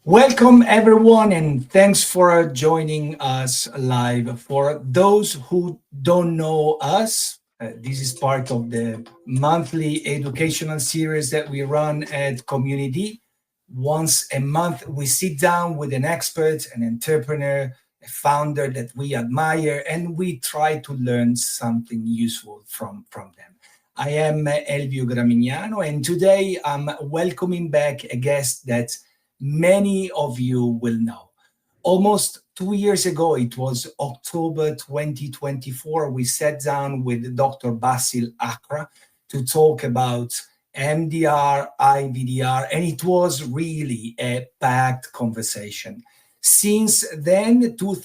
Welcome, everyone, and thanks for joining us live. For those who don't know us, this is part of the monthly educational series that we run at Community. Once a month, we sit down with an expert, an entrepreneur, a founder that we admire, and we try to learn something useful from them. I am Elvio Gramignano, and today I'm welcoming back a guest that many of you will know. Almost 2 years ago, it was October 2024, we sat down with Dr. Bassil Akra to talk about MDR, IVDR, and it was really a packed conversation. Since then, two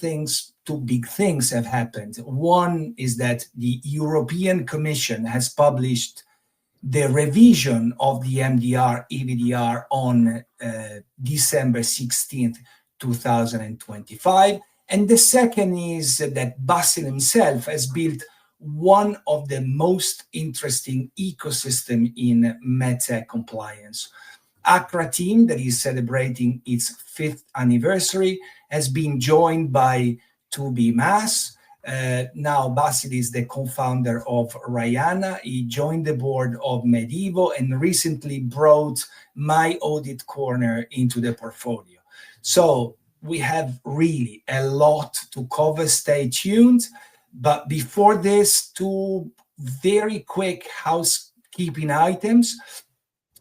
big things have happened. One is that the European Commission has published the revision of the MDR EVDR on December 16th, 2025. And the second is that Bassil himself has built one of the most interesting ecosystem in MedTech compliance. Akra team, that is celebrating its 5th anniversary, has been joined by 2B Mass. Now Bassil is the co-founder of Rihanna. He joined the board of Medivo and recently brought My Audit Corner into the portfolio. So we have really a lot to cover. Stay tuned. But before this, two very quick housekeeping items.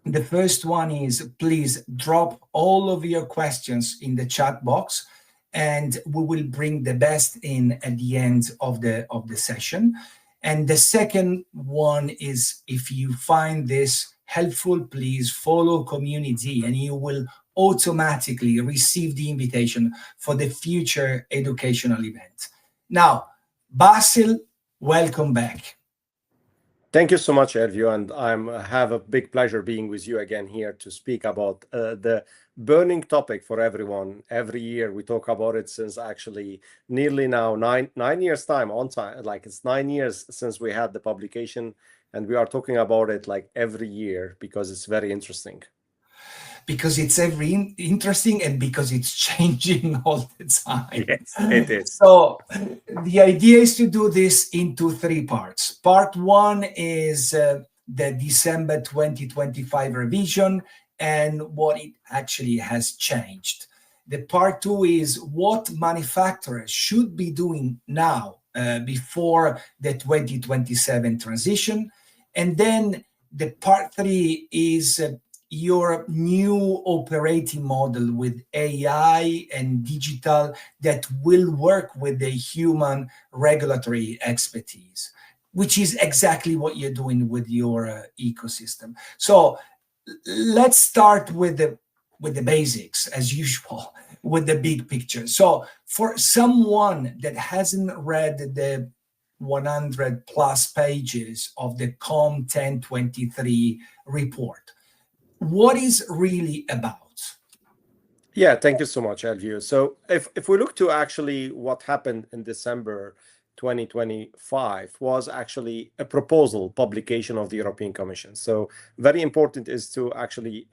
The first one is, please drop all of your questions in the chat box, and we will bring the best in at the end of the session. And the second one is, if you find this helpful, please follow Community and you will automatically receive the invitation for the future educational event. Now, Bassil, welcome back. Thank you so much, Elvio, and I have a big pleasure being with you again here to speak about the burning topic for everyone. Every year we talk about it since actually nearly now nine years time on time. Like it's 9 years since we had the publication, and we are talking about it like every year because it's very interesting. Because it's interesting and because it's changing all the time. Yes, it is. So the idea is to do this into 3 parts. Part 1 is the December 2025 revision and what it actually has changed. The part 2 is what manufacturers should be doing now before the 2027 transition. And then the part 3 is your new operating model with AI and digital that will work with the human regulatory expertise, which is exactly what you're doing with your ecosystem. So let's start with the basics, as usual, with the big picture. So for someone that hasn't read the 100 plus pages of the COM 1023 report, what is really about? Yeah, thank you so much, Elvio. So if we look to actually what happened in December 2025 was actually a proposal publication of the European Commission. So very important is to actually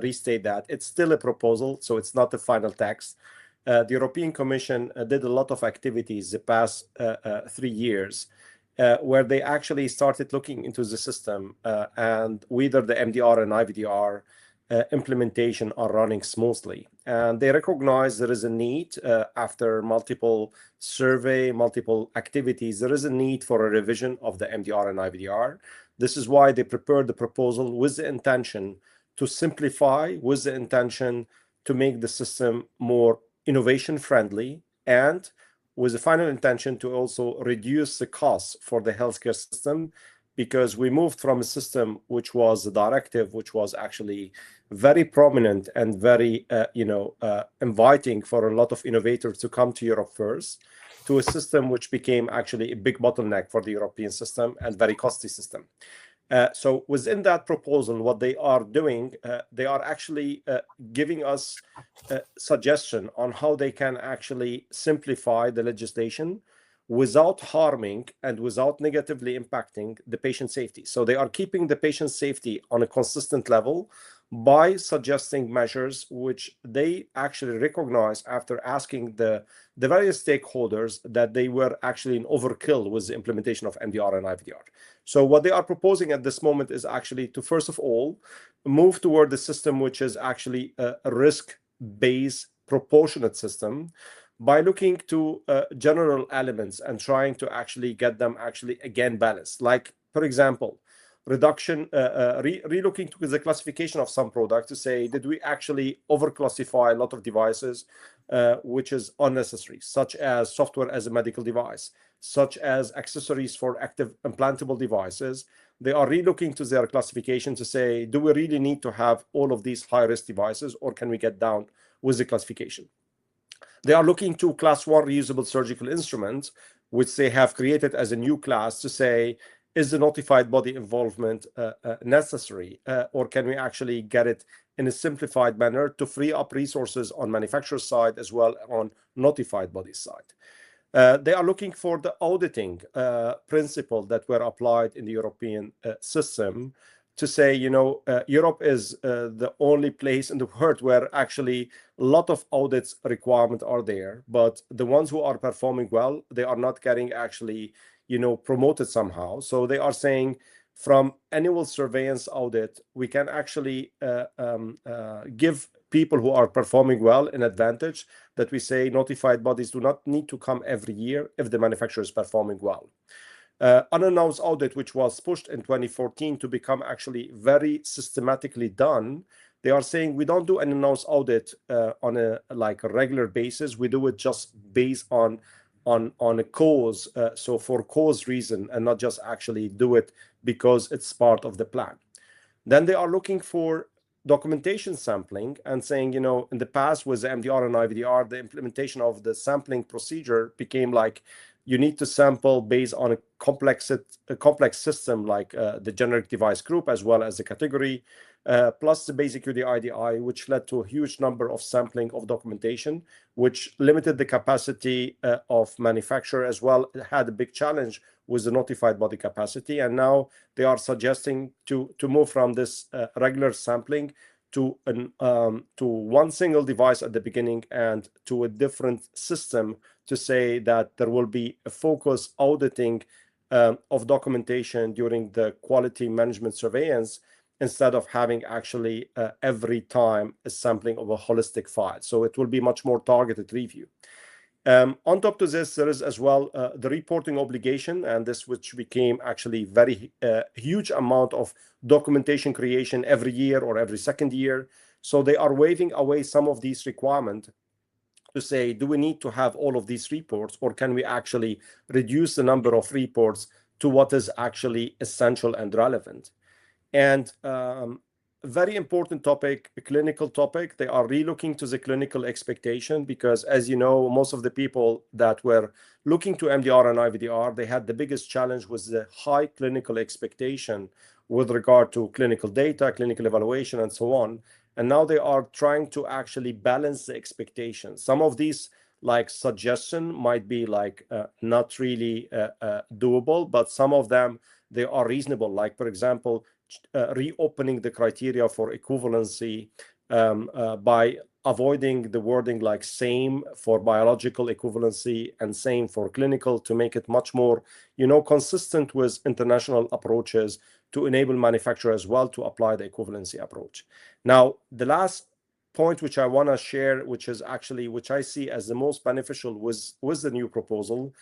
restate that it's still a proposal, so it's not the final text. The European Commission did a lot of activities the past 3 years where they actually started looking into the system and whether the MDR and IVDR implementation are running smoothly. And they recognize there is a need after multiple survey, multiple activities, there is a need for a revision of the MDR and IVDR. This is why they prepared the proposal with the intention to simplify, with the intention to make the system more innovation friendly, and with the final intention to also reduce the costs for the healthcare system, because we moved from a system which was a directive, which was actually very prominent and very inviting for a lot of innovators to come to Europe first, to a system which became actually a big bottleneck for the European system and very costly system. So within that proposal, what they are doing, they are actually giving us a suggestion on how they can actually simplify the legislation without harming and without negatively impacting the patient safety. So they are keeping the patient safety on a consistent level, by suggesting measures which they actually recognize after asking the various stakeholders that they were actually in overkill with the implementation of MDR and IVDR. So what they are proposing at this moment is actually to, first of all, move toward the system which is actually a risk-based proportionate system by looking to general elements and trying to actually get them actually again balanced. Like, for example, relooking to the classification of some products to say, did we actually overclassify a lot of devices which is unnecessary, such as software as a medical device, such as accessories for active implantable devices. They are relooking to their classification to say, do we really need to have all of these high-risk devices, or can we get down with the classification? They are looking to class 1 reusable surgical instruments, which they have created as a new class to say, is the notified body involvement necessary, or can we actually get it in a simplified manner to free up resources on manufacturer's side as well on notified body side? They are looking for the auditing principle that were applied in the European system to say, Europe is the only place in the world where actually a lot of audits requirements are there, but the ones who are performing well, they are not getting actually, promoted somehow. So they are saying from annual surveillance audit, we can actually give people who are performing well an advantage that we say notified bodies do not need to come every year if the manufacturer is performing well. Unannounced audit, which was pushed in 2014 to become actually very systematically done, they are saying we don't do an announced audit on a regular basis. We do it just based on a cause, so for cause reason, and not just actually do it because it's part of the plan. Then they are looking for documentation sampling and saying, in the past with the MDR and IVDR, the implementation of the sampling procedure became like you need to sample based on a complex system like the generic device group as well as the category, plus the basic UDI/IDI, which led to a huge number of sampling of documentation, which limited the capacity of manufacturer as well. It had a big challenge with the notified body capacity, and now they are suggesting to move from this regular sampling to one single device at the beginning and to a different system to say that there will be a focus auditing of documentation during the quality management surveillance instead of having actually every time a sampling of a holistic file. So it will be much more targeted review. On top of this, there is as well the reporting obligation, and this which became actually very huge amount of documentation creation every year or every second year. So they are waiving away some of these requirements to say, do we need to have all of these reports, or can we actually reduce the number of reports to what is actually essential and relevant? And very important topic, a clinical topic. They are relooking to the clinical expectation because, as you know, most of the people that were looking to MDR and IVDR, they had the biggest challenge with the high clinical expectation with regard to clinical data, clinical evaluation, and so on. And now they are trying to actually balance the expectations. Some of these suggestion might be not really doable, but some of them, they are reasonable. Like, for example, reopening the criteria for equivalency by avoiding the wording like same for biological equivalency and same for clinical to make it much more, consistent with international approaches to enable manufacturers as well to apply the equivalency approach. Now, the last point which I want to share, which I see as the most beneficial with the new proposal,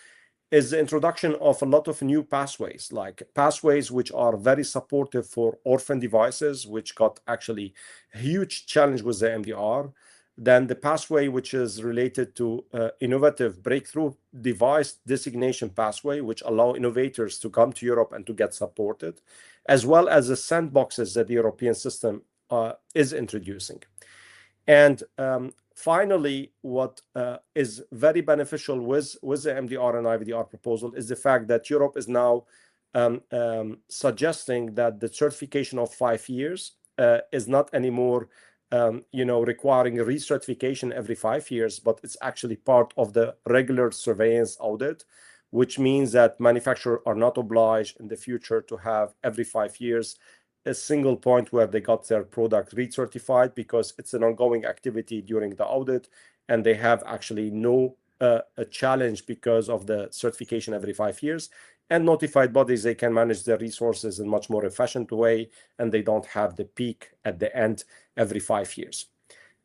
is the introduction of a lot of new pathways, like pathways which are very supportive for orphan devices, which got actually a huge challenge with the MDR. Then the pathway which is related to innovative breakthrough device designation pathway, which allow innovators to come to Europe and to get supported, as well as the sandboxes that the European system is introducing. And finally, what is very beneficial with the MDR and IVDR proposal is the fact that Europe is now suggesting that the certification of 5 years is not anymore requiring a recertification every 5 years, but it's actually part of the regular surveillance audit, which means that manufacturers are not obliged in the future to have every 5 years a single point where they got their product recertified, because it's an ongoing activity during the audit, and they have actually no a challenge because of the certification every 5 years. And notified bodies, they can manage their resources in much more efficient way, and they don't have the peak at the end every 5 years.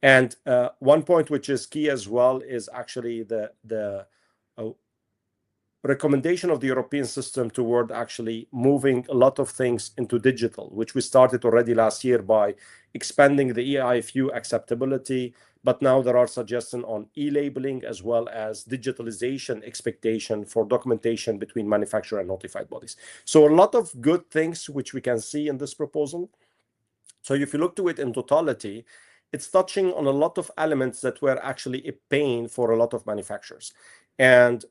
And one point which is key as well is actually the recommendation of the European system toward actually moving a lot of things into digital, which we started already last year by expanding the EIFU acceptability. But now there are suggestions on e-labeling as well as digitalization expectation for documentation between manufacturer and notified bodies. So a lot of good things which we can see in this proposal. So if you look to it in totality, it's touching on a lot of elements that were actually a pain for a lot of manufacturers. And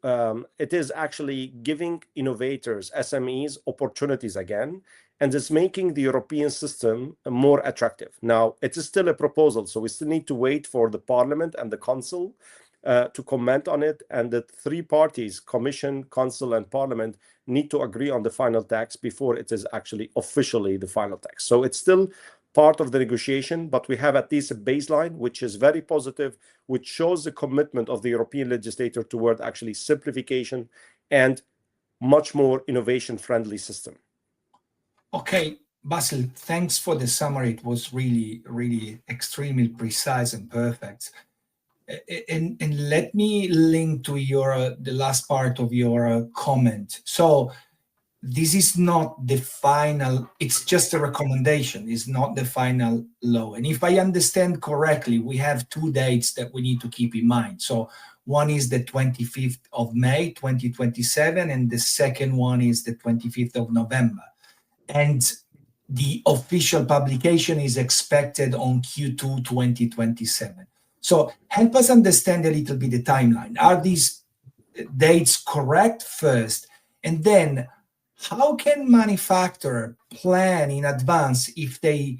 it is actually giving innovators, SMEs, opportunities again, and it's making the European system more attractive. Now, it is still a proposal, so we still need to wait for the Parliament and the Council to comment on it. And the three parties, Commission, Council, and Parliament, need to agree on the final text before it is actually officially the final text. So it's still part of the negotiation, but we have at least a baseline, which is very positive, which shows the commitment of the European legislator toward actually simplification and much more innovation-friendly system. Okay, Bassil, thanks for the summary. It was really, really extremely precise and perfect. And let me link to the last part of your comment. So this is not the final, it's just a recommendation, it's not the final law. And if I understand correctly, we have two dates that we need to keep in mind. So one is the 25th of May, 2027, and the second one is the 25th of November. And the official publication is expected on Q2 2027. So help us understand a little bit the timeline. Are these dates correct first? And then how can manufacturer plan in advance if they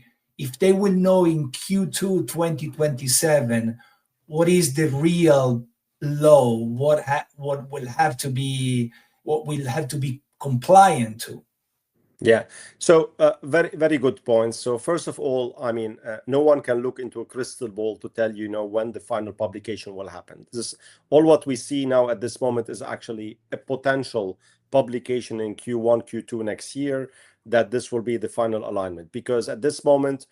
will know in Q2 2027 what is the real law, what will have to be compliant to? Yeah, so very, very good points. So first of all, I mean, no one can look into a crystal ball to tell you, when the final publication will happen. All what we see now at this moment is actually a potential publication in Q1, Q2 next year, that this will be the final alignment. Because at this moment,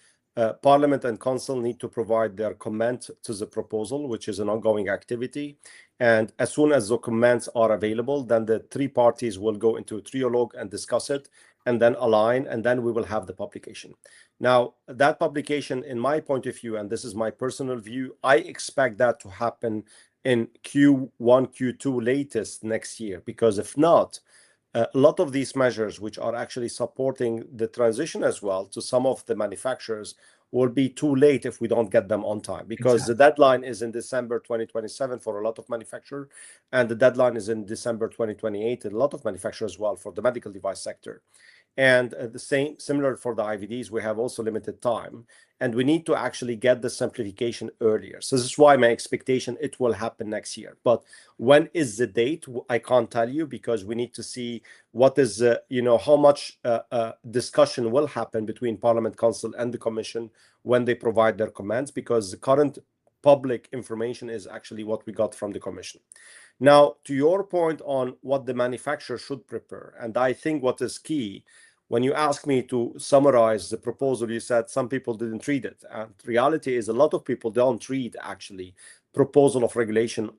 Parliament and Council need to provide their comment to the proposal, which is an ongoing activity. And as soon as the comments are available, then the three parties will go into a trialogue and discuss it, and then align, and then we will have the publication. Now, that publication, in my point of view, and this is my personal view, I expect that to happen in Q1, Q2 latest next year, because if not, a lot of these measures, which are actually supporting the transition as well to some of the manufacturers, will be too late if we don't get them on time, because the deadline is in December 2027 for a lot of manufacturers, and the deadline is in December 2028 in a lot of manufacturers as well for the medical device sector. And similar for the IVDs, we have also limited time, and we need to actually get the simplification earlier. So this is why my expectation, it will happen next year. But when is the date? I can't tell you, because we need to see what is, how much discussion will happen between Parliament, Council, and the Commission when they provide their comments, because the current public information is actually what we got from the Commission. Now, to your point on what the manufacturer should prepare, and I think what is key, when you ask me to summarize the proposal, you said some people didn't read it. And the reality is a lot of people don't read actually proposal of regulation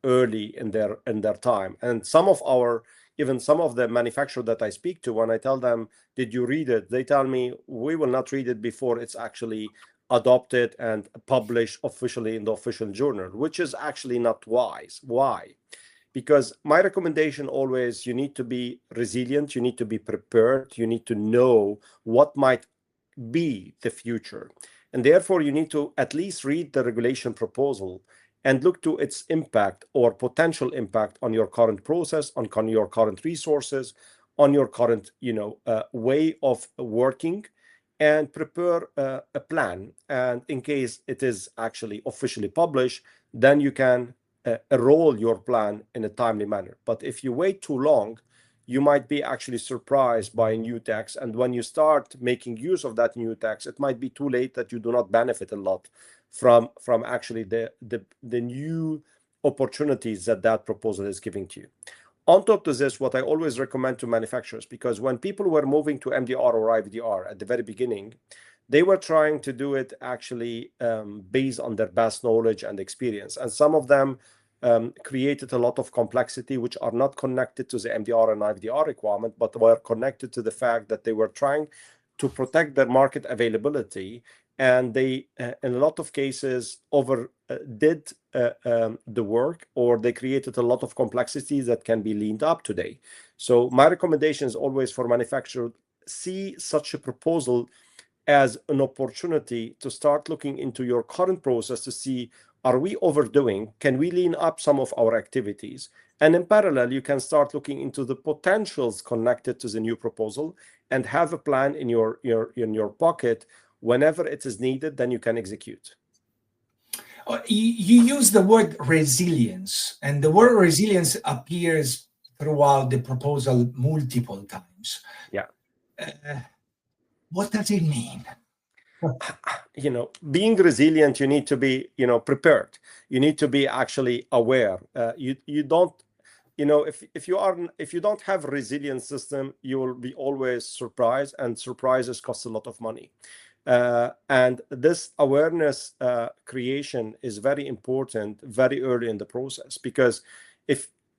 early in their time. And even some of the manufacturers that I speak to, when I tell them, did you read it? They tell me, we will not read it before it's actually adopted and published officially in the official journal, which is actually not wise. Why? Because my recommendation always, you need to be resilient, you need to be prepared, you need to know what might be the future. And therefore, you need to at least read the regulation proposal and look to its impact or potential impact on your current process, on your current resources, on your current way of working, and prepare a plan. And in case it is actually officially published, then you can roll your plan in a timely manner. But if you wait too long, you might be actually surprised by new tax. And when you start making use of that new tax, it might be too late that you do not benefit a lot from actually the new opportunities that proposal is giving to you. On top of this, what I always recommend to manufacturers, because when people were moving to MDR or IVDR at the very beginning, they were trying to do it actually based on their best knowledge and experience. And some of them created a lot of complexity, which are not connected to the MDR and IVDR requirement, but were connected to the fact that they were trying to protect their market availability. And they, in a lot of cases, overdid the work, or they created a lot of complexities that can be leaned up today. So my recommendation is always for manufacturers, see such a proposal as an opportunity to start looking into your current process to see, are we overdoing? Can we lean up some of our activities? And in parallel, you can start looking into the potentials connected to the new proposal and have a plan in your pocket. Whenever it is needed, then you can execute. You use the word resilience, and the word resilience appears throughout the proposal multiple times. Yeah. What does it mean? Being resilient, you need to be, prepared. You need to be actually aware. You don't, if you don't have a resilient system, you will be always surprised, and surprises cost a lot of money. And this awareness creation is very important very early in the process, because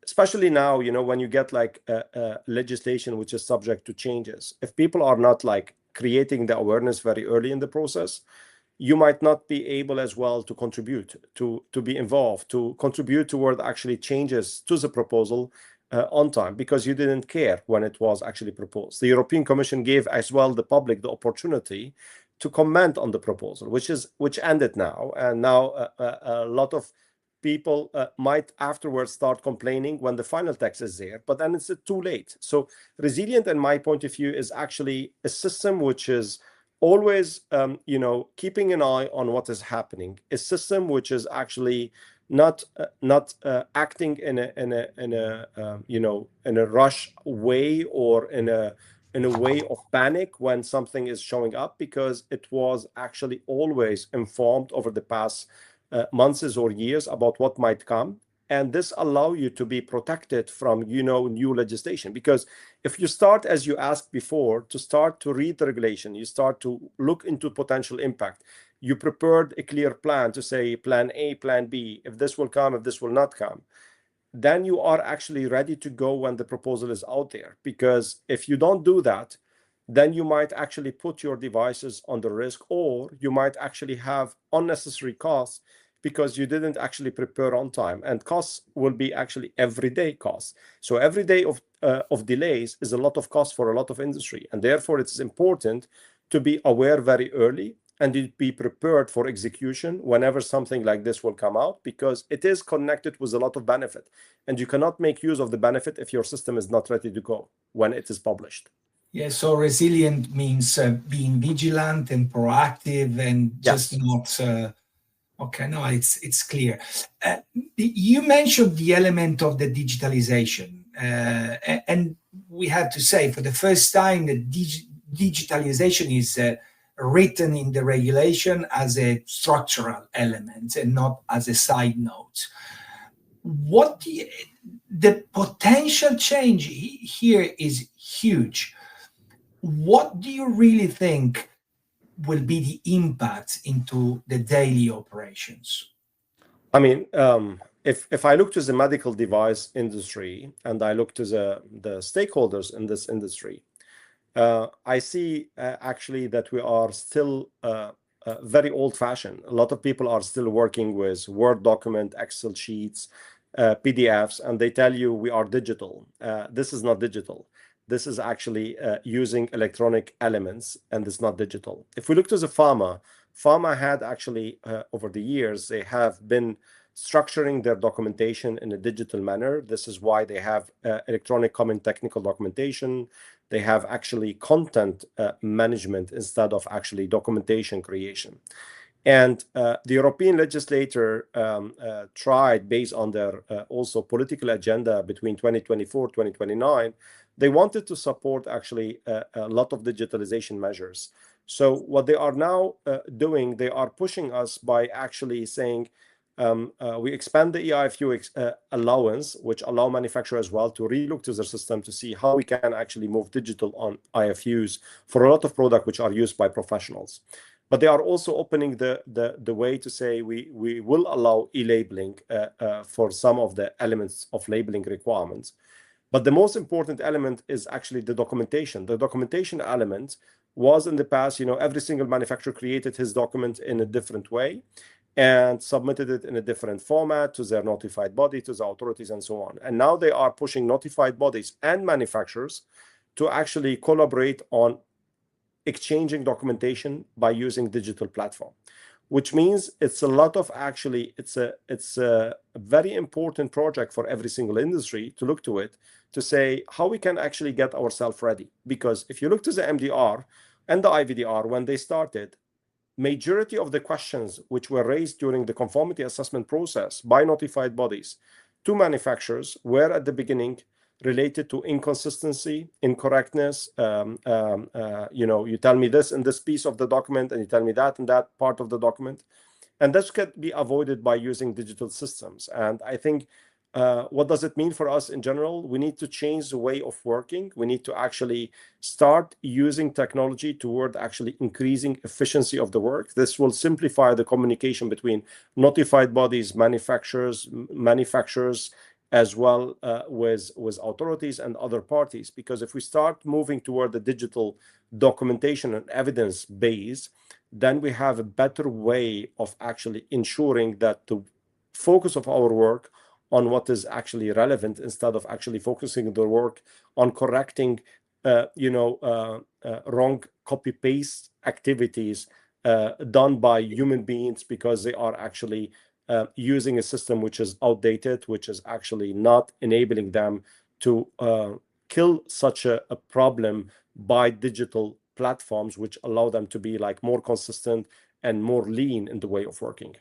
especially now, when you get like legislation which is subject to changes, if people are not like creating the awareness very early in the process, you might not be able as well to contribute, to be involved, to contribute toward actually changes to the proposal on time, because you didn't care when it was actually proposed. The European Commission gave as well the public the opportunity to comment on the proposal, which ended now. And now a lot of people might afterwards start complaining when the final text is there, but then it's too late. So resilient, in my point of view, is actually a system which is always, keeping an eye on what is happening. A system which is actually not acting in a rush way, or in a way of panic when something is showing up, because it was actually always informed over the past months or years about what might come. And this allow you to be protected from, new legislation. Because if you start, as you asked before, to start to read the regulation, you start to look into potential impact, you prepared a clear plan to say plan A, plan B, if this will come, if this will not come, then you are actually ready to go when the proposal is out there. Because if you don't do that, then you might actually put your devices on the risk, or you might actually have unnecessary costs because you didn't actually prepare on time. And costs will be actually everyday costs. So every day of delays is a lot of cost for a lot of industry. And therefore, it's important to be aware very early and to be prepared for execution whenever something like this will come out, because it is connected with a lot of benefit. And you cannot make use of the benefit if your system is not ready to go when it is published. Yeah, so resilient means being vigilant and proactive, and just not... Okay, no, it's clear. You mentioned the element of the digitalization, and we have to say, for the first time, the digitalization is written in the regulation as a structural element and not as a side note. What the potential change here is huge. What do you really think will be the impact into the daily operations? I mean, if I look to the medical device industry and I look to the stakeholders in this industry, I see actually that we are still very old-fashioned. A lot of people are still working with Word document, Excel sheets, PDFs, and they tell you we are digital. This is not digital. This is actually using electronic elements, and it's not digital. If we look to the pharma had actually, over the years, they have been structuring their documentation in a digital manner. This is why they have electronic common technical documentation. They have actually content management instead of actually documentation creation. And the European legislator tried, based on their also political agenda between 2024, 2029, they wanted to support actually a lot of digitalization measures. So what they are now doing, they are pushing us by actually saying, we expand the EIFU allowance, which allow manufacturers as well to relook to their system to see how we can actually move digital on IFUs for a lot of products which are used by professionals. But they are also opening the way to say we will allow e-labeling for some of the elements of labeling requirements. But the most important element is actually the documentation. The documentation element was in the past, every single manufacturer created his document in a different way and submitted it in a different format to their notified body, to the authorities, and so on. And now they are pushing notified bodies and manufacturers to actually collaborate on exchanging documentation by using digital platform, which means it's a lot of actually, it's a very important project for every single industry to look to it, to say how we can actually get ourselves ready. Because if you look to the MDR and the IVDR, when they started, majority of the questions which were raised during the conformity assessment process by notified bodies to manufacturers were at the beginning related to inconsistency, incorrectness. You tell me this in this piece of the document, and you tell me that in that part of the document. And this can be avoided by using digital systems. And I think what does it mean for us in general? We need to change the way of working. We need to actually start using technology toward actually increasing efficiency of the work. This will simplify the communication between notified bodies, manufacturers, as well with authorities and other parties. Because if we start moving toward the digital documentation and evidence base, then we have a better way of actually ensuring that the focus of our work on what is actually relevant, instead of actually focusing the work on correcting wrong copy-paste activities done by human beings, because they are actually using a system which is outdated, which is actually not enabling them to kill such a problem by digital platforms, which allow them to be like more consistent and more lean in the way of working.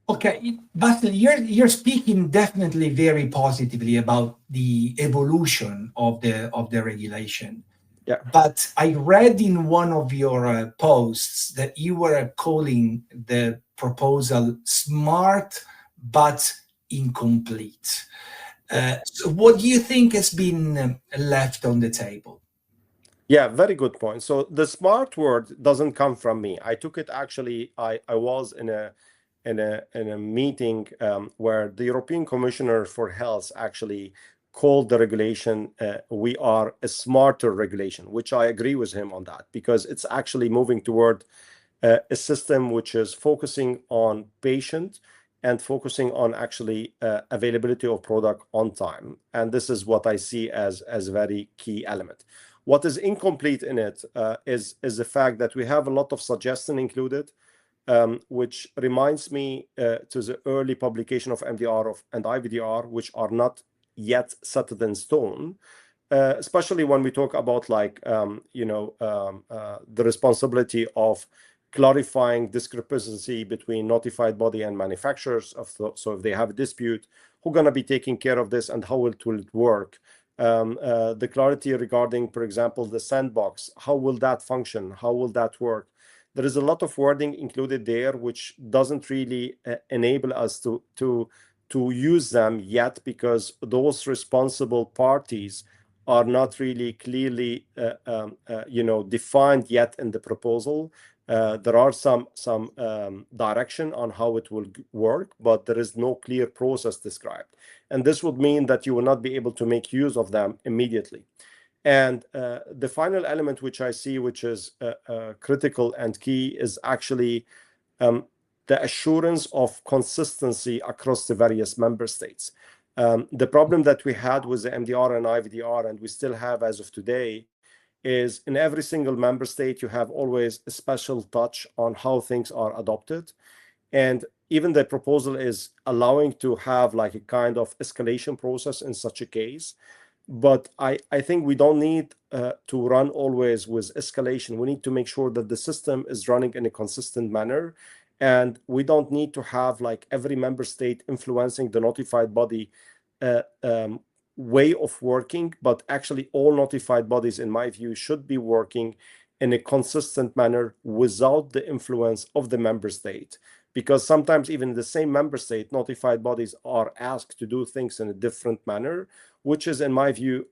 Okay, Bassil, you're speaking definitely very positively about the evolution of the regulation. Yeah. But I read in one of your posts that you were calling the proposal smart but incomplete. So what do you think has been left on the table? Yeah, very good point. So the smart word doesn't come from me. I took it actually. I was in a meeting where the European Commissioner for Health actually called the regulation we are a smarter regulation, which I agree with him on that, because it's actually moving toward a system which is focusing on patient and focusing on actually availability of product on time. And this is what I see as a very key element. What is incomplete in it is the fact that we have a lot of suggestions included, which reminds me to the early publication of MDR and IVDR, which are not yet set in stone, especially when we talk about the responsibility of clarifying discrepancy between notified body and manufacturers. So if they have a dispute, who's going to be taking care of this and how it will work? The clarity regarding, for example, the sandbox, how will that function? How will that work? There is a lot of wording included there, which doesn't really enable us to use them yet, because those responsible parties are not really clearly defined yet in the proposal. There are some direction on how it will work, but there is no clear process described. And this would mean that you will not be able to make use of them immediately. And the final element which I see, which is critical and key, is actually the assurance of consistency across the various member states. The problem that we had with the MDR and IVDR, and we still have as of today, is in every single member state, you have always a special touch on how things are adopted. And even the proposal is allowing to have like a kind of escalation process in such a case. But I think we don't need to run always with escalation. We need to make sure that the system is running in a consistent manner. And we don't need to have like every member state influencing the notified body way of working, but actually all notified bodies, in my view, should be working in a consistent manner without the influence of the member state. Because sometimes even the same member state, notified bodies are asked to do things in a different manner, which is, in my view,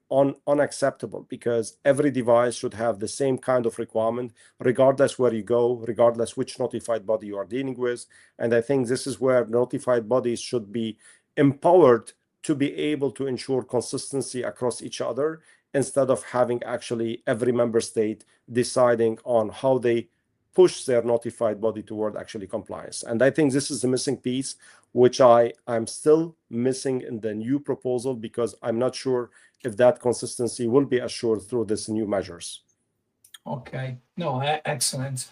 unacceptable, because every device should have the same kind of requirement, regardless where you go, regardless which notified body you are dealing with. And I think this is where notified bodies should be empowered to be able to ensure consistency across each other, instead of having actually every member state deciding on how they push their notified body toward actually compliance. And I think this is the missing piece, which I'm still missing in the new proposal, because I'm not sure if that consistency will be assured through these new measures. Okay, no, excellent.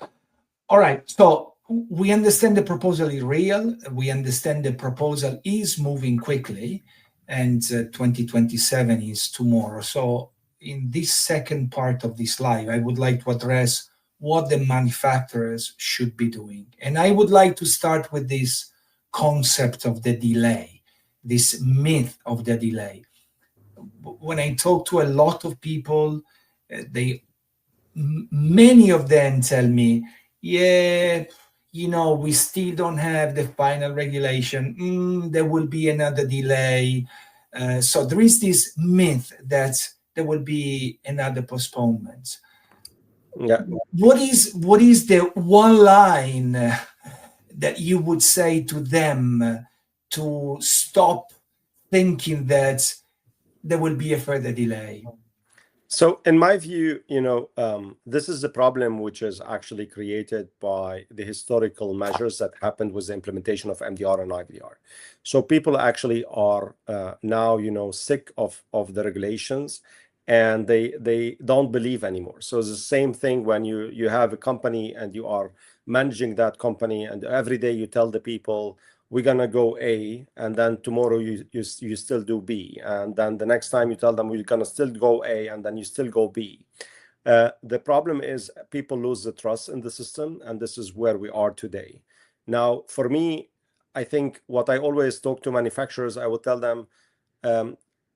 All right, so we understand the proposal is real. We understand the proposal is moving quickly, and 2027 is tomorrow. So in this second part of this live, I would like to address what the manufacturers should be doing. And I would like to start with this concept of the delay, this myth of the delay. When I talk to a lot of people, many of them tell me, yeah, we still don't have the final regulation. There will be another delay. So there is this myth that there will be another postponement. Yeah. What is the one line that you would say to them to stop thinking that there will be a further delay? So in my view, this is the problem which is actually created by the historical measures that happened with the implementation of MDR and IVDR. So people actually are now, sick of the regulations, and they don't believe anymore. So it's the same thing when you have a company and you are managing that company, and every day you tell the people, we're gonna go A, and then tomorrow you still do B, and then the next time you tell them we're gonna still go A, and then you still go B. The problem is people lose the trust in the system, and this is where we are today. Now, for me, I think what I always talk to manufacturers, I will tell them,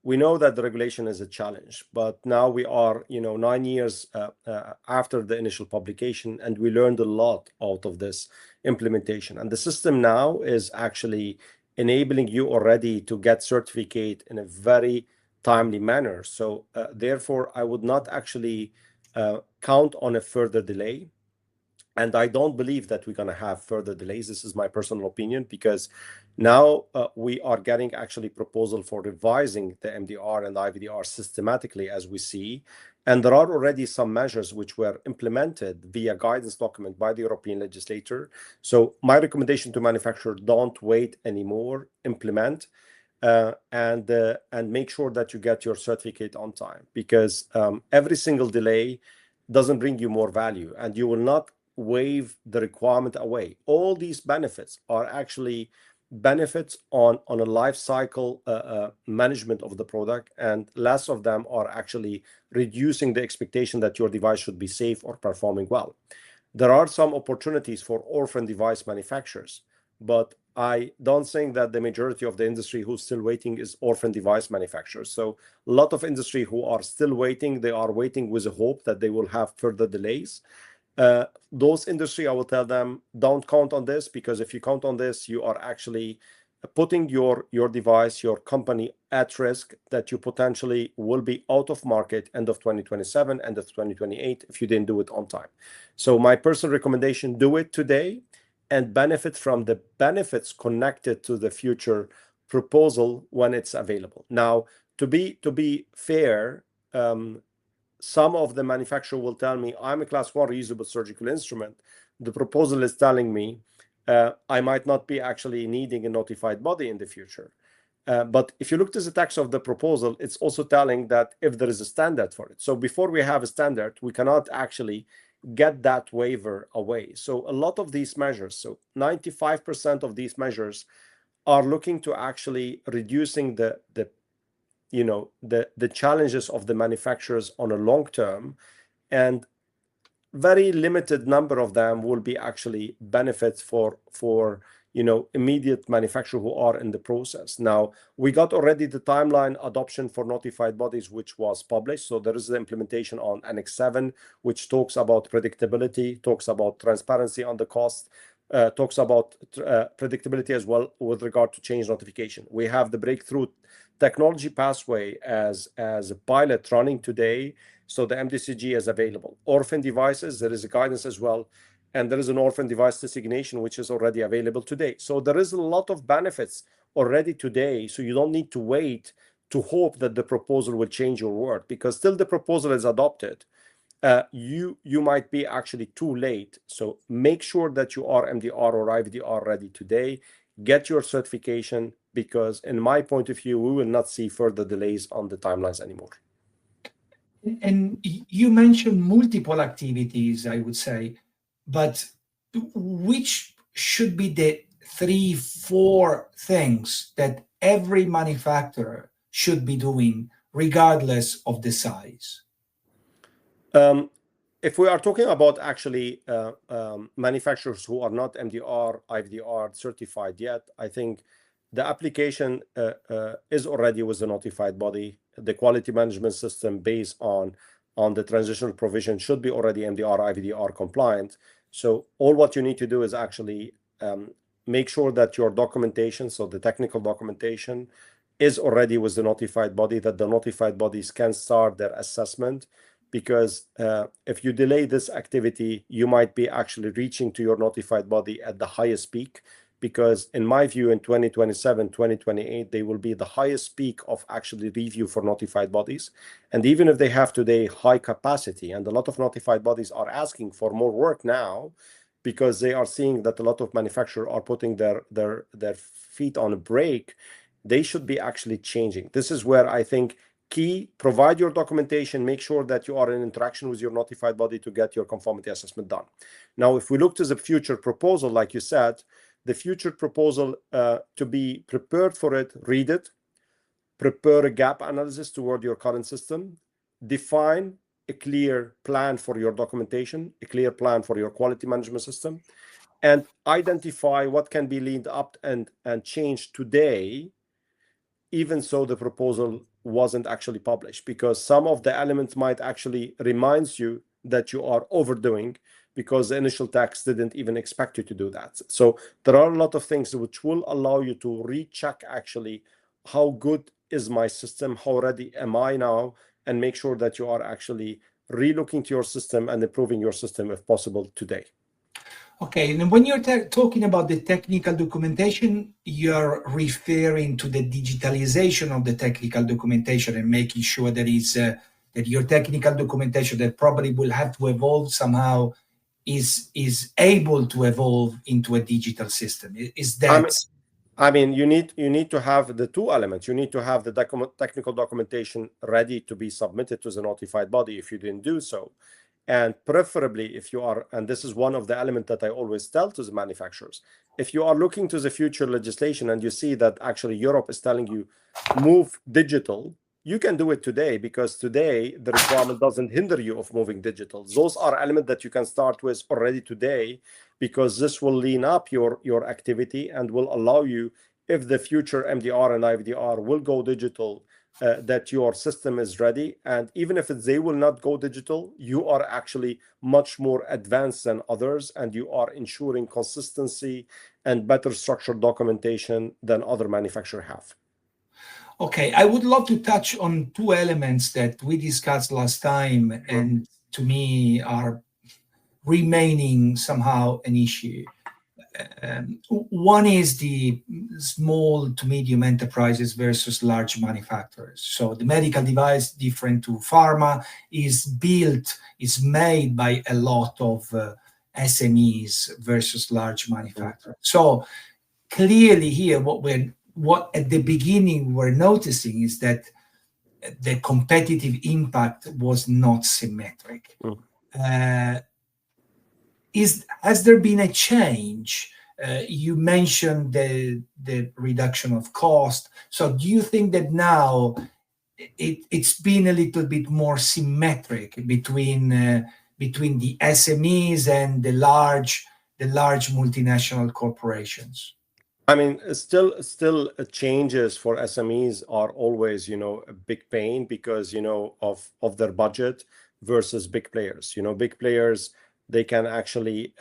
we know that the regulation is a challenge, but now we are, 9 years after the initial publication, and we learned a lot out of this implementation. And the system now is actually enabling you already to get certificate in a very timely manner. So therefore, I would not actually count on a further delay. And I don't believe that we're going to have further delays. This is my personal opinion, because now we are getting actually proposal for revising the MDR and IVDR systematically, as we see. And there are already some measures which were implemented via guidance document by the European legislator. So my recommendation to manufacturers, don't wait anymore, implement, and make sure that you get your certificate on time, because every single delay doesn't bring you more value, and you will not waive the requirement away. All these benefits are actually benefits on a life cycle management of the product, and less of them are actually reducing the expectation that your device should be safe or performing well. There are some opportunities for orphan device manufacturers, but I don't think that the majority of the industry who's still waiting is orphan device manufacturers. So a lot of industry who are still waiting, they are waiting with a hope that they will have further delays. Those industry, I will tell them, don't count on this, because if you count on this, you are actually putting your device, your company at risk, that you potentially will be out of market end of 2027, end of 2028, if you didn't do it on time. So my personal recommendation, do it today and benefit from the benefits connected to the future proposal when it's available. Now, to be fair, some of the manufacturer will tell me, I'm a class 1 reusable surgical instrument. The proposal is telling me I might not be actually needing a notified body in the future. But if you look to the text of the proposal, it's also telling that if there is a standard for it. So before we have a standard, we cannot actually get that waiver away. So a lot of these measures, so 95% of these measures are looking to actually reducing the challenges of the manufacturers on a long term, and very limited number of them will be actually benefits for immediate manufacturers who are in the process. Now, we got already the timeline adoption for notified bodies, which was published. So there is the implementation on Annex 7, which talks about predictability, talks about transparency on the cost, talks about predictability as well with regard to change notification. We have the breakthrough technology pathway as a pilot running today. So the MDCG is available. Orphan devices, there is a guidance as well. And there is an orphan device designation, which is already available today. So there is a lot of benefits already today. So you don't need to wait to hope that the proposal will change your world, because till the proposal is adopted, you might be actually too late. So make sure that you are MDR or IVDR ready today. Get your certification, because in my point of view, we will not see further delays on the timelines anymore. And you mentioned multiple activities, I would say, but which should be the 3-4 things that every manufacturer should be doing, regardless of the size? If we are talking about actually manufacturers who are not MDR, IVDR certified yet, I think the application is already with the notified body. The quality management system based on the transitional provision should be already MDR, IVDR compliant. So all what you need to do is actually make sure that your documentation, so the technical documentation, is already with the notified body, that the notified bodies can start their assessment. Because if you delay this activity, you might be actually reaching to your notified body at the highest peak. Because in my view, in 2027, 2028, they will be the highest peak of actually review for notified bodies. And even if they have today high capacity, and a lot of notified bodies are asking for more work now, because they are seeing that a lot of manufacturers are putting their feet on a brake, they should be actually changing. This is where I think key, provide your documentation, make sure that you are in interaction with your notified body to get your conformity assessment done. Now, if we look to the future proposal, like you said, the future proposal, to be prepared for it, read it, prepare a gap analysis toward your current system, define a clear plan for your documentation, a clear plan for your quality management system, and identify what can be leaned up and changed today, even so the proposal wasn't actually published, because some of the elements might actually remind you that you are overdoing, because the initial text didn't even expect you to do that. So there are a lot of things which will allow you to recheck actually how good is my system, how ready am I now, and make sure that you are actually re-looking to your system and improving your system if possible today. Okay, and when you're talking about the technical documentation, you're referring to the digitalization of the technical documentation and making sure that that your technical documentation that probably will have to evolve somehow is able to evolve into a digital system. Is that? I mean, you need to have the two elements. You need to have the technical documentation ready to be submitted to the notified body if you didn't do so. And preferably, if you are, and this is one of the elements that I always tell to the manufacturers, if you are looking to the future legislation and you see that actually Europe is telling you move digital, you can do it today, because today the requirement doesn't hinder you of moving digital. Those are elements that you can start with already today, because this will lean up your activity and will allow you, if the future MDR and IVDR will go digital, that your system is ready. And even if they will not go digital, you are actually much more advanced than others, and you are ensuring consistency and better structured documentation than other manufacturers have. Okay, I would love to touch on two elements that we discussed last time, and to me are remaining somehow an issue. One is the small to medium enterprises versus large manufacturers. So the medical device, different to pharma, is made by a lot of SMEs versus large manufacturers. So clearly here, what at the beginning we're noticing is that the competitive impact was not symmetric. Has there been a change? You mentioned the reduction of cost. So do you think that now it's been a little bit more symmetric between the SMEs and the large multinational corporations? I mean, still changes for SMEs are always, a big pain because, of their budget versus big players. Big players, they can actually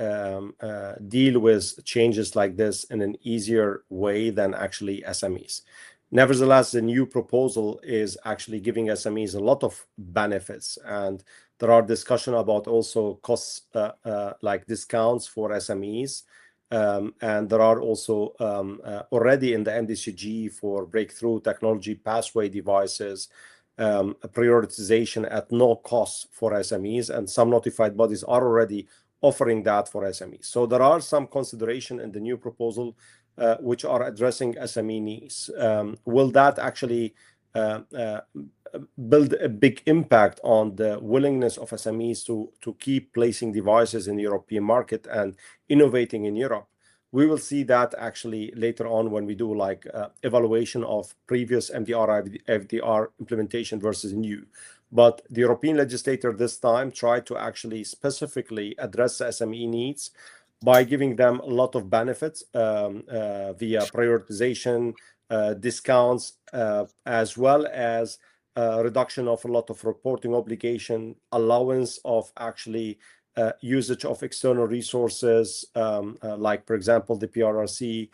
deal with changes like this in an easier way than actually SMEs. Nevertheless, the new proposal is actually giving SMEs a lot of benefits, and there are discussion about also costs like discounts for SMEs. And there are also already in the MDCG for breakthrough technology pathway devices, a prioritization at no cost for SMEs, and some notified bodies are already offering that for SMEs. So there are some consideration in the new proposal which are addressing SME needs. Will that actually build a big impact on the willingness of SMEs to keep placing devices in the European market and innovating in Europe? We will see that actually later on when we do like evaluation of previous MDR FDR implementation versus new. But the European legislator this time tried to actually specifically address the SME needs by giving them a lot of benefits via prioritization, discounts, as well as reduction of a lot of reporting obligation, allowance of actually usage of external resources, like, for example, the PRRC,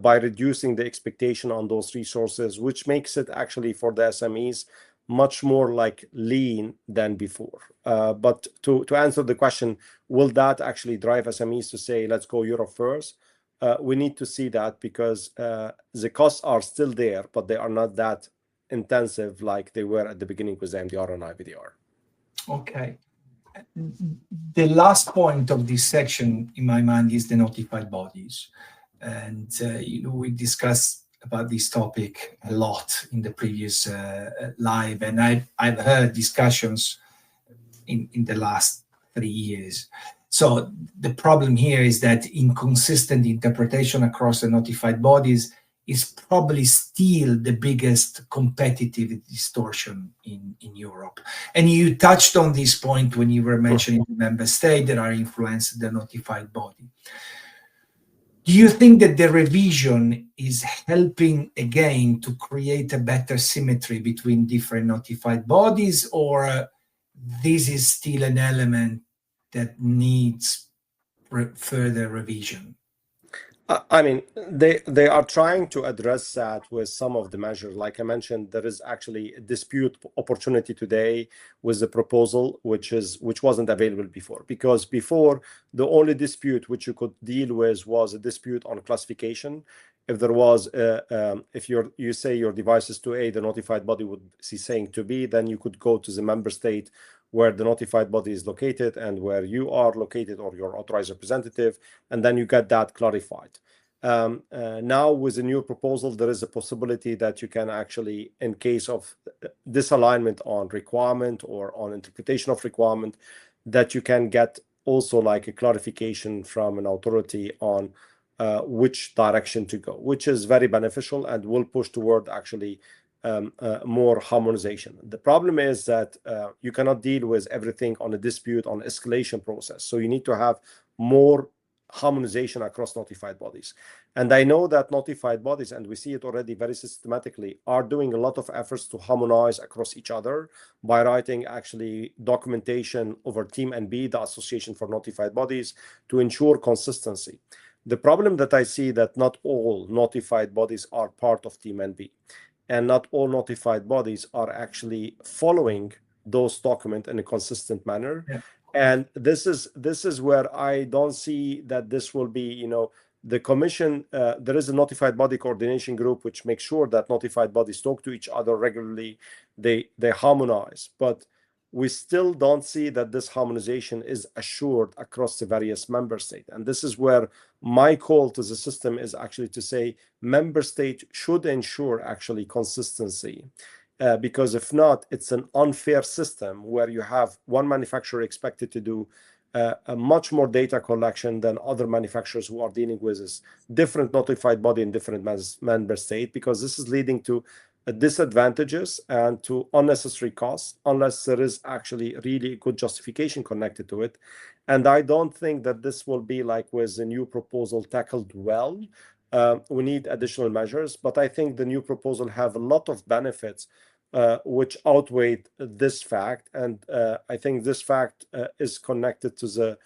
by reducing the expectation on those resources, which makes it actually for the SMEs much more like lean than before. But to answer the question, will that actually drive SMEs to say, let's go Europe first? We need to see that because the costs are still there, but they are not that intensive like they were at the beginning with MDR and IVDR. Okay. The last point of this section, in my mind, is the notified bodies. And, we discussed about this topic a lot in the previous live, and I've heard discussions in the last 3 years. So the problem here is that inconsistent interpretation across the notified bodies is probably still the biggest competitive distortion in Europe. And you touched on this point when you were mentioning the member state that are influencing the notified body. Do you think that the revision is helping again to create a better symmetry between different notified bodies, or this is still an element that needs further revision? I mean, they are trying to address that with some of the measures. Like I mentioned, there is actually a dispute opportunity today with the proposal, which wasn't available before. Because before, the only dispute which you could deal with was a dispute on classification. If there was, if you say your device is to A, the notified body would see saying to B, then you could go to the member state where the notified body is located and where you are located or your authorized representative, and then you get that clarified. Now with the new proposal, there is a possibility that you can actually, in case of disalignment on requirement or on interpretation of requirement, that you can get also like a clarification from an authority on which direction to go, which is very beneficial and will push toward actually more harmonization. The problem is that you cannot deal with everything on a dispute on escalation process. So you need to have more harmonization across notified bodies. And I know that notified bodies, and we see it already very systematically, are doing a lot of efforts to harmonize across each other by writing actually documentation over Team NB, the Association for Notified Bodies, to ensure consistency. The problem that I see that not all notified bodies are part of Team NB. And not all notified bodies are actually following those documents in a consistent manner. Yeah. And this is where I don't see that this will be, the commission, there is a notified body coordination group which makes sure that notified bodies talk to each other regularly, they harmonize. But we still don't see that this harmonization is assured across the various member states. And this is where my call to the system is actually to say member state should ensure actually consistency. Because if not, it's an unfair system where you have one manufacturer expected to do a much more data collection than other manufacturers who are dealing with this different notified body in different member state, because this is leading to disadvantages and to unnecessary costs unless there is actually really good justification connected to it. And I don't think that this will be like with the new proposal tackled well. we need additional measures. But I think the new proposal have a lot of benefits which outweigh this fact. And I think this fact is connected to the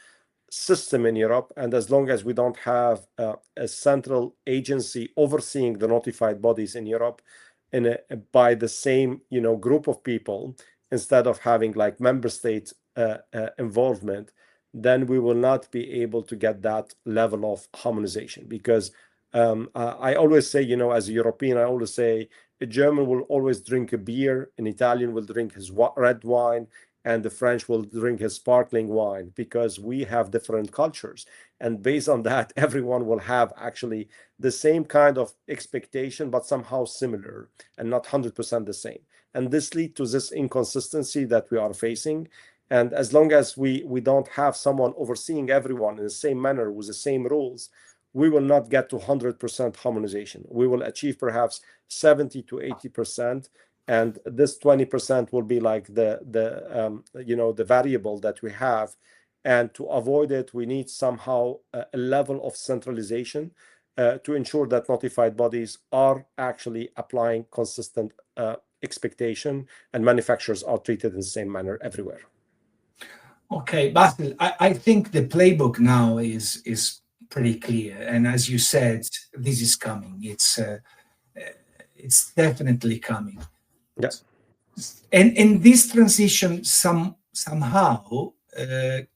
system in Europe. And as long as we don't have a central agency overseeing the notified bodies in Europe by the same group of people, instead of having like member states involvement, then we will not be able to get that level of harmonization. Because I always say, as a European, I always say a German will always drink a beer, an Italian will drink his red wine, and the French will drink his sparkling wine, because we have different cultures. And based on that, everyone will have actually the same kind of expectation, but somehow similar and not 100% the same. And this leads to this inconsistency that we are facing. And as long as we don't have someone overseeing everyone in the same manner with the same rules, we will not get to 100% harmonization. We will achieve perhaps 70 to 80%. And this 20% will be like the variable that we have. And to avoid it, we need somehow a level of centralization to ensure that notified bodies are actually applying consistent expectation, and manufacturers are treated in the same manner everywhere. Okay, Bassil, I think the playbook now is pretty clear. And as you said, this is coming. It's definitely coming. Yes. And this transition somehow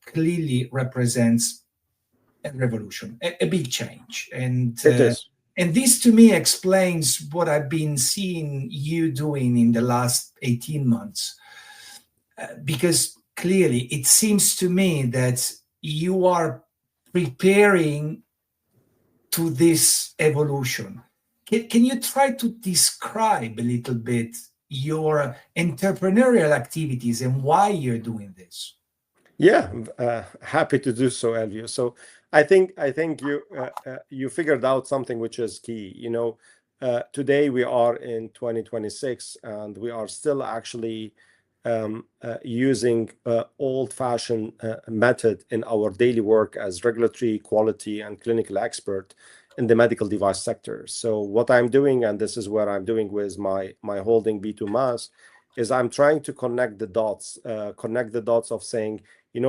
clearly represents a revolution, a big change. And it is. And this to me explains what I've been seeing you doing in the last 18 months. Because clearly it seems to me that you are preparing to this evolution. Can you try to describe a little bit your entrepreneurial activities and why you're doing this? Yeah, happy to do so, Elvio. So I think you figured out something which is key. Today we are in 2026, and we are still actually using old-fashioned method in our daily work as regulatory, quality, and clinical expert in the medical device sector. So what I'm doing, and this is what I'm doing with my holding B2 Mass, is I'm trying to connect the dots of saying,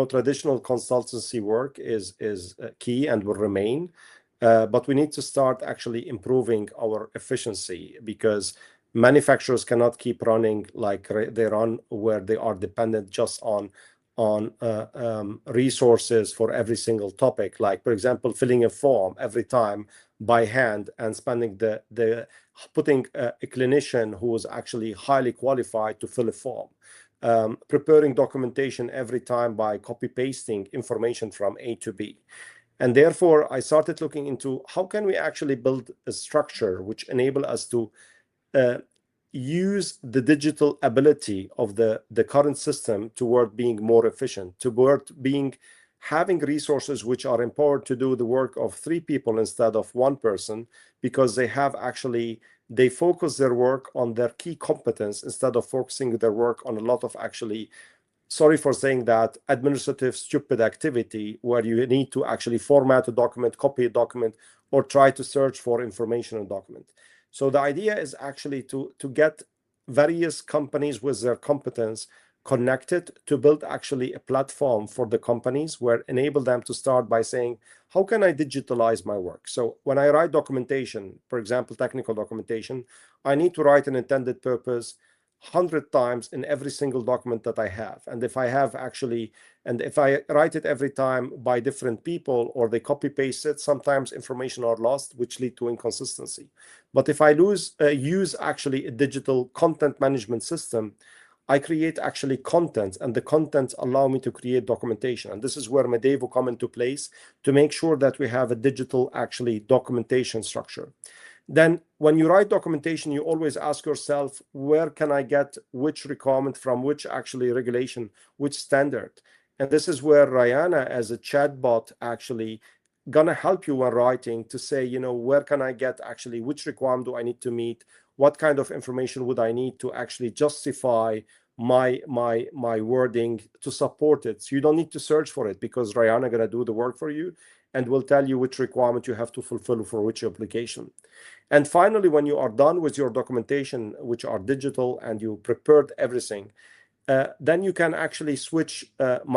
traditional consultancy work is key and will remain, but we need to start actually improving our efficiency, because manufacturers cannot keep running like they run, where they are dependent just on resources for every single topic. Like, for example, filling a form every time by hand and spending putting a clinician who is actually highly qualified to fill a form. Preparing documentation every time by copy pasting information from A to B. And therefore, I started looking into how can we actually build a structure which enable us to use the digital ability of the current system toward being more efficient, toward having resources which are empowered to do the work of 3 people instead of 1 person, because they focus their work on their key competence instead of focusing their work on a lot of actually, sorry for saying that, administrative stupid activity, where you need to actually format a document, copy a document, or try to search for information in a document. So the idea is actually to get various companies with their competence connected to build actually a platform for the companies, where enable them to start by saying, how can I digitalize my work? So when I write documentation, for example, technical documentation, I need to write an intended purpose 100 times in every single document that I have. And if I write it every time by different people, or they copy paste it, sometimes information are lost, which lead to inconsistency. But if I use actually a digital content management system, I create actually content, and the contents allow me to create documentation. And this is where Medevo come into place, to make sure that we have a digital actually documentation structure. Then when you write documentation, you always ask yourself, where can I get which requirement from which actually regulation, which standard? And this is where Rihanna as a chatbot actually gonna help you when writing, to say, where can I get actually which requirement do I need to meet? What kind of information would I need to actually justify my wording to support it? So you don't need to search for it, because Rihanna gonna do the work for you. and will tell you which requirement you have to fulfill for which application. And finally, when you are done with your documentation, which are digital, and you prepared everything, then you can actually switch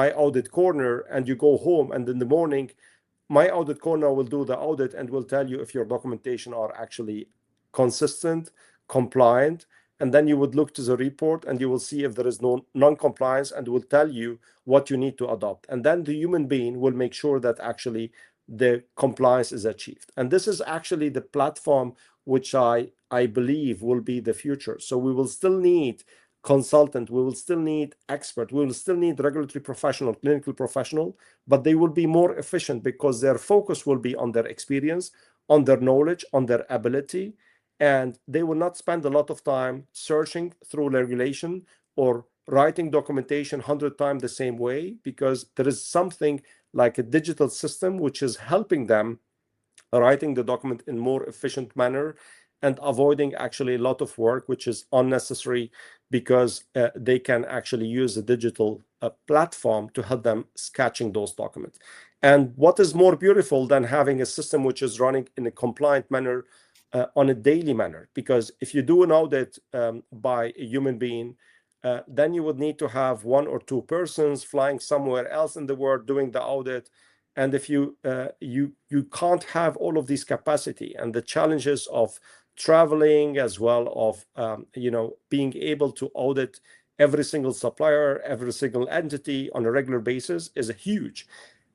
My Audit Corner, and you go home, and in the morning, My Audit Corner will do the audit and will tell you if your documentation are actually consistent, compliant, and then you would look to the report and you will see if there is no non-compliance, and will tell you what you need to adopt. And then the human being will make sure that actually the compliance is achieved. And this is actually the platform which I believe will be the future. So we will still need consultant, we will still need expert, we will still need regulatory professional, clinical professional, but they will be more efficient because their focus will be on their experience, on their knowledge, on their ability, and they will not spend a lot of time searching through regulation or writing documentation 100 times the same way, because there is something like a digital system which is helping them writing the document in more efficient manner and avoiding actually a lot of work which is unnecessary, because they can actually use a digital platform to help them sketching those documents. And what is more beautiful than having a system which is running in a compliant manner on a daily manner? Because if you do an audit by a human being, then you would need to have 1 or 2 persons flying somewhere else in the world doing the audit. And if you can't have all of these capacity, and the challenges of traveling as well of being able to audit every single supplier, every single entity on a regular basis is huge.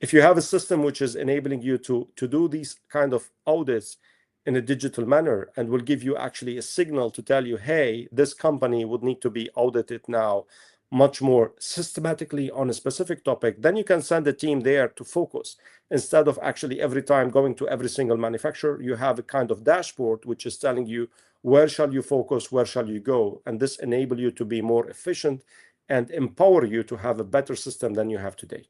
If you have a system which is enabling you to do these kind of audits in a digital manner, and will give you actually a signal to tell you, hey, this company would need to be audited now much more systematically on a specific topic, then you can send a team there to focus. Instead of actually every time going to every single manufacturer, you have a kind of dashboard which is telling you where shall you focus, where shall you go, and this enable you to be more efficient and empower you to have a better system than you have today.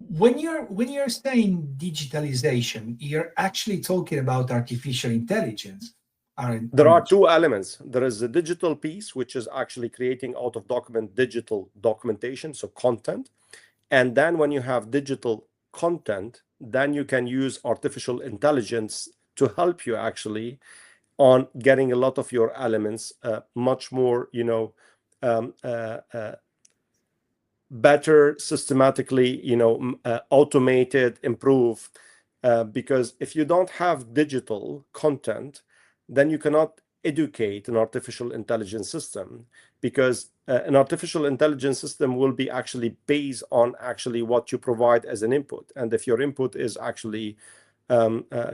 When you're saying digitalization, you're actually talking about artificial intelligence. There are 2 elements. There is the digital piece, which is actually creating out of document digital documentation, so content. And then when you have digital content, then you can use artificial intelligence to help you actually on getting a lot of your elements much more, better, systematically, automated, improved. Because if you don't have digital content, then you cannot educate an artificial intelligence system, because an artificial intelligence system will be actually based on actually what you provide as an input. And if your input is actually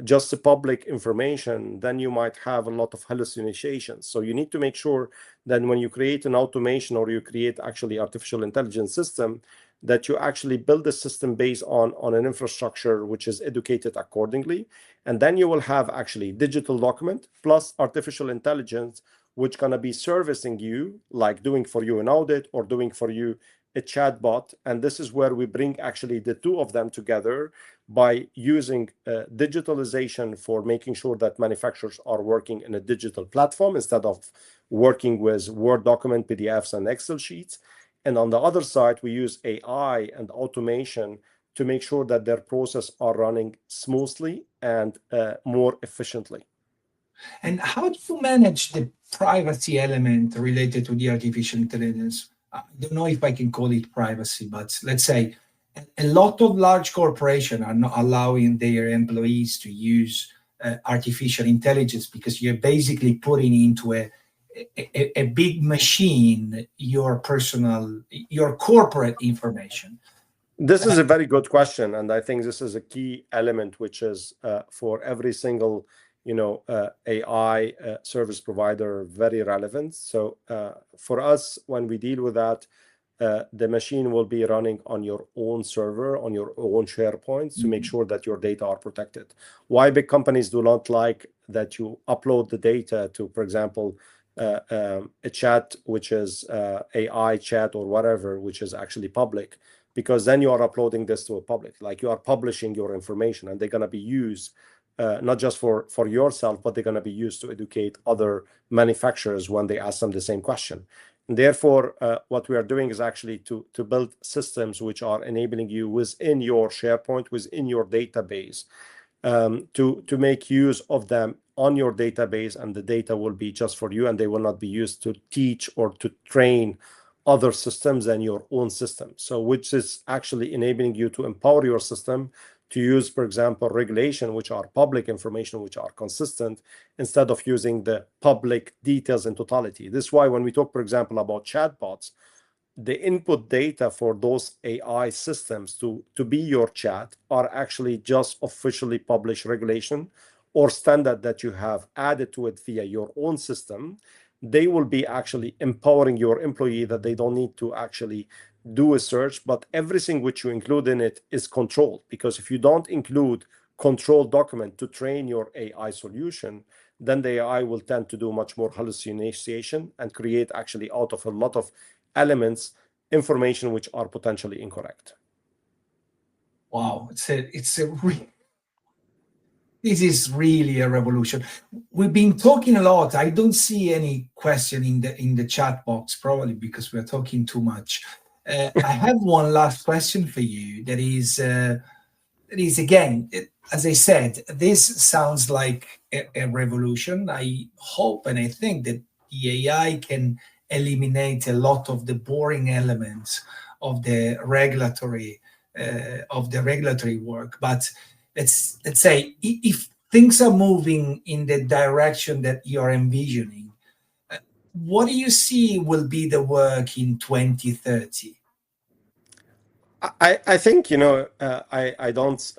just the public information, then you might have a lot of hallucinations. So you need to make sure that when you create an automation or you create actually artificial intelligence system, that you actually build a system based on an infrastructure which is educated accordingly. And then you will have actually digital document plus artificial intelligence, which gonna be servicing you, like doing for you an audit or doing for you a chatbot. And this is where we bring actually the 2 of them together by using digitalization for making sure that manufacturers are working in a digital platform instead of working with Word document, PDFs, and Excel sheets. And on the other side, we use AI and automation to make sure that their process are running smoothly and more efficiently. And how do you manage the privacy element related to the artificial intelligence? I don't know if I can call it privacy, but let's say a lot of large corporations are not allowing their employees to use artificial intelligence, because you're basically putting into a big machine your corporate information. This is a very good question, and I think this is a key element which is for every single AI service provider very relevant. So for us, when we deal with that, the machine will be running on your own server, on your own SharePoint, to make sure that your data are protected. Why big companies do not like that you upload the data to, for example, a chat which is AI chat or whatever, which is actually public, because then you are uploading this to a public, like you are publishing your information, and they're going to be used not just for yourself, but they're going to be used to educate other manufacturers when they ask them the same question. And therefore, what we are doing is actually to build systems which are enabling you within your SharePoint, within your database, to make use of them on your database, and the data will be just for you, and they will not be used to teach or to train other systems than your own system. So which is actually enabling you to empower your system to use, for example, regulation, which are public information, which are consistent, instead of using the public details in totality. This is why when we talk, for example, about chatbots, the input data for those AI systems to be your chat are actually just officially published regulation or standard that you have added to it via your own system. They will be actually empowering your employee that they don't need to actually do a search, but everything which you include in it is controlled. Because if you don't include controlled document to train your AI solution, then the AI will tend to do much more hallucination and create actually out of a lot of elements information which are potentially incorrect. Wow, this is really a revolution. We've been talking a lot. I don't see any question in the chat box, probably because we're talking too much. I have one last question for you. That is again, as I said, this sounds like a revolution. I hope and I think that the AI can eliminate a lot of the boring elements of the regulatory work. But let's say if things are moving in the direction that you're envisioning, what do you see will be the work in 2030? I think, I don't,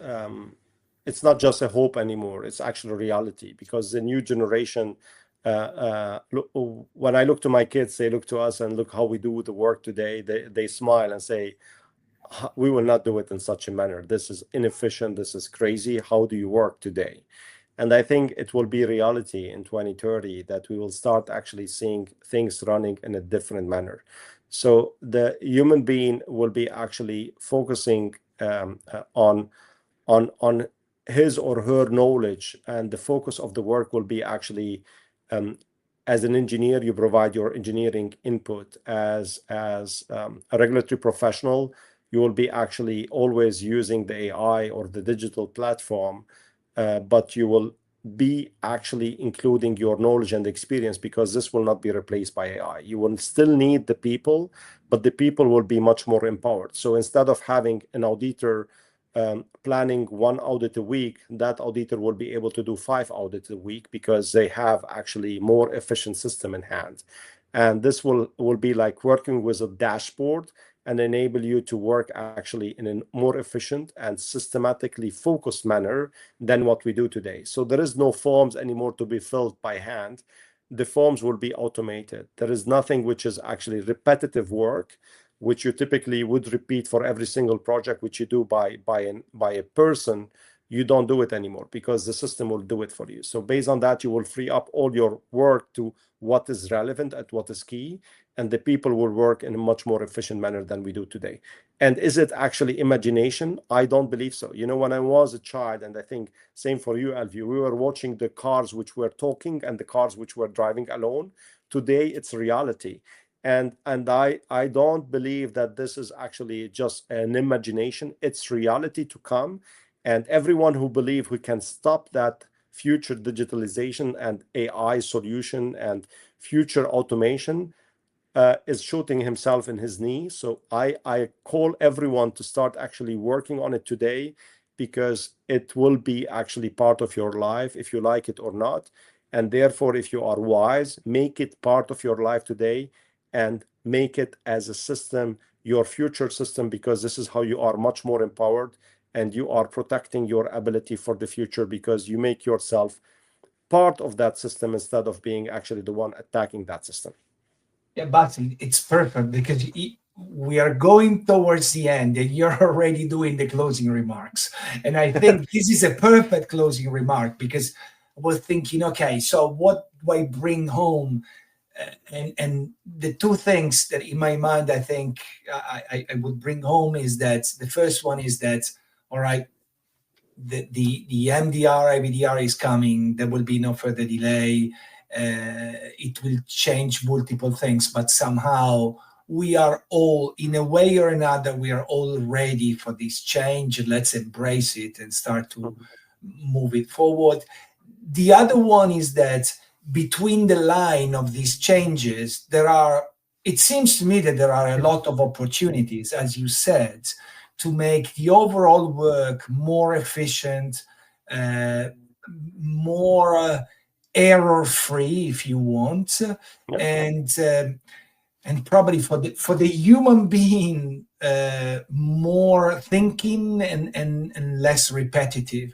it's not just a hope anymore, it's actually reality, because the new generation, when I look to my kids, they look to us and look how we do the work today, they smile and say, we will not do it in such a manner. This is inefficient, this is crazy, how do you work today? And I think it will be reality in 2030 that we will start actually seeing things running in a different manner. So the human being will be actually focusing on his or her knowledge, and the focus of the work will be actually, as an engineer, you provide your engineering input. As a regulatory professional, you will be actually always using the AI or the digital platform, but you will be actually including your knowledge and experience, because this will not be replaced by AI. You will still need the people, but the people will be much more empowered. So instead of having an auditor planning one audit a week, that auditor will be able to do 5 audits a week, because they have actually more efficient system in hand. And this will be like working with a dashboard and enable you to work actually in a more efficient and systematically focused manner than what we do today. So there is no forms anymore to be filled by hand. The forms will be automated. There is nothing which is actually repetitive work, which you typically would repeat for every single project which you do by a person. You don't do it anymore, because the system will do it for you. So based on that, you will free up all your work to what is relevant and what is key, and the people will work in a much more efficient manner than we do today. And is it actually imagination? I don't believe so. When I was a child, and I think same for you, Alvio, we were watching the cars which were talking and the cars which were driving alone. Today, it's reality. And I don't believe that this is actually just an imagination. It's reality to come. And everyone who believes we can stop that future digitalization and AI solution and future automation is shooting himself in his knee. So I call everyone to start actually working on it today, because it will be actually part of your life, if you like it or not. And therefore, if you are wise, make it part of your life today, and make it as a system, your future system, because this is how you are much more empowered, and you are protecting your ability for the future, because you make yourself part of that system instead of being actually the one attacking that system. Yeah, but it's perfect, because we are going towards the end and you're already doing the closing remarks. And I think this is a perfect closing remark, because we're thinking, okay, so what do I bring home? And the two things that in my mind, I think I would bring home is that the first one is that, all right, the MDR, IVDR is coming. There will be no further delay. it will change multiple things, but somehow we are all, in a way or another, we are all ready for this change. Let's embrace it and start to move it forward. The other one is that between the line of these changes, it seems to me that there are a lot of opportunities, as you said, to make the overall work more efficient, more error-free, if you want, and probably for the human being, more thinking and less repetitive.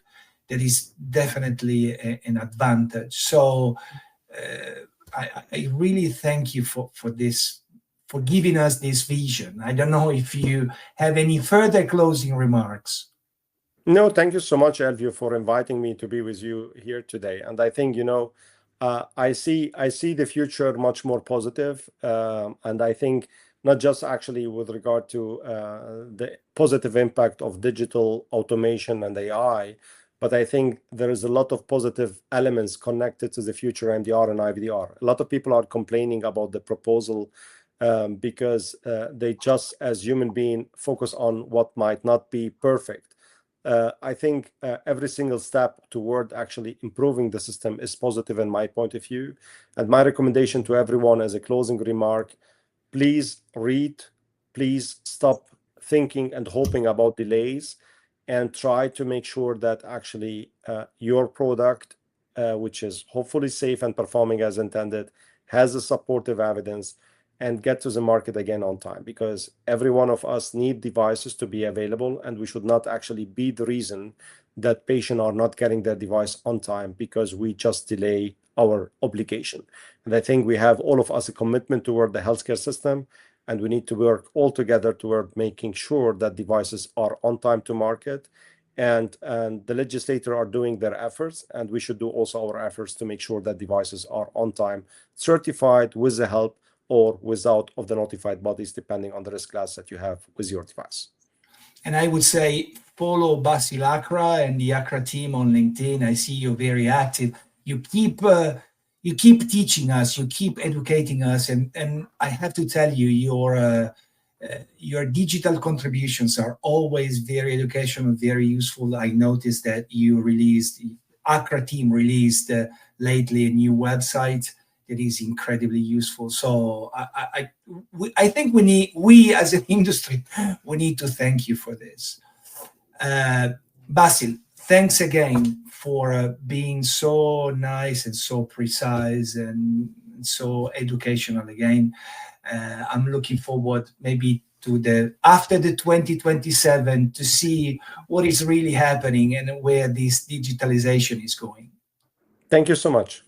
That is definitely an advantage. So I really thank you for this, for giving us this vision. I don't know if you have any further closing remarks. No, thank you so much, Elvio, for inviting me to be with you here today. And I think, I see the future much more positive. And I think not just actually with regard to the positive impact of digital automation and AI, but I think there is a lot of positive elements connected to the future MDR and IVDR. A lot of people are complaining about the proposal because they just, as human beings, focus on what might not be perfect. I think every single step toward actually improving the system is positive in my point of view. And my recommendation to everyone as a closing remark, please read, please stop thinking and hoping about delays, and try to make sure that actually your product, which is hopefully safe and performing as intended, has a supportive evidence, and get to the market again on time, because every one of us need devices to be available, and we should not actually be the reason that patients are not getting their device on time because we just delay our obligation. And I think we have, all of us, a commitment toward the healthcare system, and we need to work all together toward making sure that devices are on time to market. And the legislators are doing their efforts, and we should do also our efforts to make sure that devices are on time, certified with the help or without of the notified bodies, depending on the risk class that you have with your device. And I would say follow Bassil Akra and the Akra team on LinkedIn. I see you're very active. You keep teaching us, you keep educating us, and I have to tell you, your digital contributions are always very educational, very useful. I noticed that Akra team released lately a new website that is incredibly useful. So I think we as an industry, we need to thank you for this. Bassil, thanks again for being so nice and so precise and so educational again. I'm looking forward maybe to after the 2027 to see what is really happening and where this digitalization is going. Thank you so much.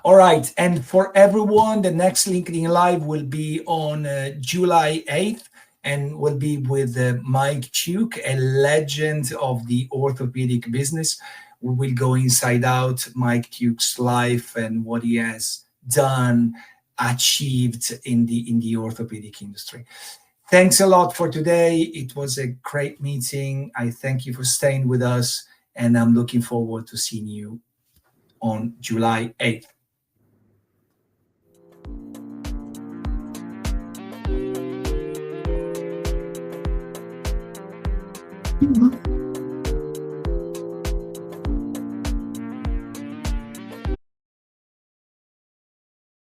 All right, and for everyone, the next LinkedIn Live will be on July 8th, and will be with Mike Tuke, a legend of the orthopedic business. We will go inside out Mike Tuke's life and what he has done, achieved in the orthopedic industry. Thanks a lot for today. It was a great meeting. I thank you for staying with us, and I'm looking forward to seeing you on July 8th.